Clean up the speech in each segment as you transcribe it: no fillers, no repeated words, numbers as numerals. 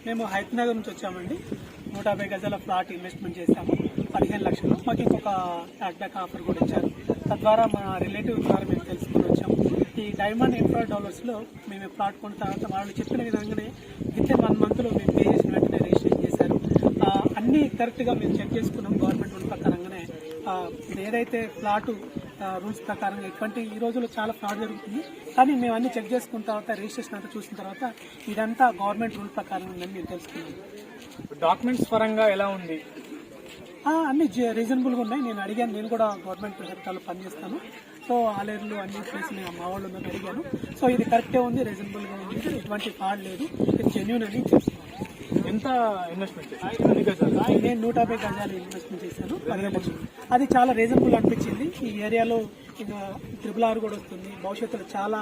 మేము హైదరాబాద్ నుంచి వచ్చామండి. 150 గజాల ఫ్లాట్ ఇన్వెస్ట్మెంట్ చేశాము 15 లక్షలు. మాకు ఇంకొక క్యాష్ బ్యాక్ ఆఫర్ కూడా ఇచ్చారు. తద్వారా మా రిలేటివ్ ద్వారా మేము తెలుసుకుని వచ్చాము. ఈ డైమండ్ ఇన్ఫ్రా డెవలపర్స్లో మేము ఫ్లాట్ కొన్న తర్వాత వాళ్ళు చెప్పిన విధంగానే విత్ 1 మంత్లో మేము పే చేసిన వెంటనే రిజిస్ట్రేషన్ చేశారు. అన్నీ కరెక్ట్గా మేము చెక్ చేసుకున్నాం. గవర్నమెంట్ రూల్ ప్రకారంగానే ఏదైతే ఫ్లాట్ రూల్స్ ప్రకారంగా ఎటువంటి ఈ రోజుల్లో చాలా ఫ్రాడ్ జరుగుతుంది. కానీ మేము అన్ని చెక్ చేసుకున్న తర్వాత రిజిస్ట్రేషన్ అంతా చూసిన తర్వాత ఇదంతా గవర్నమెంట్ రూల్ ప్రకారం ఉందని మేము తెలుసుకున్నాం. డాక్యుమెంట్స్ పరంగా ఎలా ఉంది? అన్ని రీజనబుల్గా ఉన్నాయి. నేను అడిగాను, నేను కూడా గవర్నమెంట్ సెక్టార్లో పనిచేస్తాను. సో ఆలేరులు అన్ని ప్లేస్ నేను మా వాళ్ళు ఉందని అడిగాను. సో ఇది కరెక్టే ఉంది, రీజనబుల్గా ఉంది, ఎటువంటి ఫ్రాడ్ లేదు, ఇది జెన్యూన్ అని చెప్తున్నాను. ఎంత ఇన్వెస్ట్మెంట్ చేశారు? నేను 150 గజాలు ఇన్వెస్ట్మెంట్ చేశాను 15 లక్షలు. అది చాలా రీజనబుల్ అనిపించింది. ఈ ఏరియాలో ఇంకా RRR కూడా వస్తుంది, భవిష్యత్తులో చాలా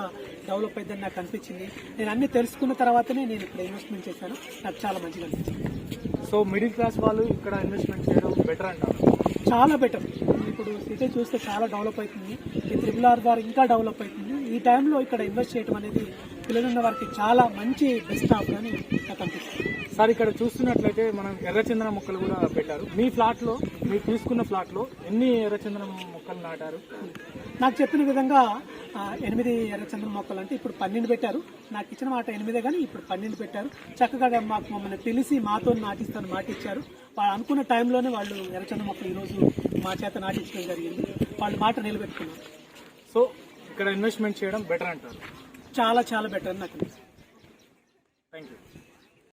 డెవలప్ అయిందని నాకు అనిపించింది. నేను అన్ని తెలుసుకున్న తర్వాతనే నేను ఇక్కడ ఇన్వెస్ట్మెంట్ చేశాను. నాకు చాలా మంచిగా అనిపించింది. సో మిడిల్ క్లాస్ వాళ్ళు ఇక్కడ ఇన్వెస్ట్మెంట్ చేయడం బెటర్ అంటారు? చాలా బెటర్. ఇప్పుడు సిటీ చూస్తే చాలా డెవలప్ అవుతుంది. ఈ RRR ద్వారా ఇంకా డెవలప్ అవుతుంది. ఈ టైంలో ఇక్కడ ఇన్వెస్ట్ చేయడం అనేది పిల్లలున్న వారికి చాలా మంచి బెస్ట్ ఆఫర్ అని నాకు అనిపిస్తుంది. సార్, ఇక్కడ చూస్తున్నట్లయితే మనం ఎర్రచందనం మొక్కలు కూడా పెట్టారు. మీ ఫ్లాట్లో, మీరు తీసుకున్న ఫ్లాట్లో ఎన్ని ఎర్రచందనం మొక్కలు నాటారు? నాకు చెప్పిన విధంగా 8 ఎర్రచందనం మొక్కలు అంటే ఇప్పుడు 12 పెట్టారు. నాకు ఇచ్చిన మాట 8 కానీ ఇప్పుడు 12 పెట్టారు. చక్కగా మాకు మమ్మల్ని పిలిచి మాతో నాటిస్తాను మాట ఇచ్చారు. వాళ్ళు అనుకున్న టైంలోనే వాళ్ళు ఎర్రచందనం మొక్కలు ఈరోజు మా చేత నాటించడం జరిగింది. వాళ్ళు మాట నిలబెట్టుకున్నారు. సో ఇక్కడ ఇన్వెస్ట్మెంట్ చేయడం బెటర్ అంటారు? చాలా చాలా బెటర్ అని నాకు అనిపిస్తుంది. Thank you.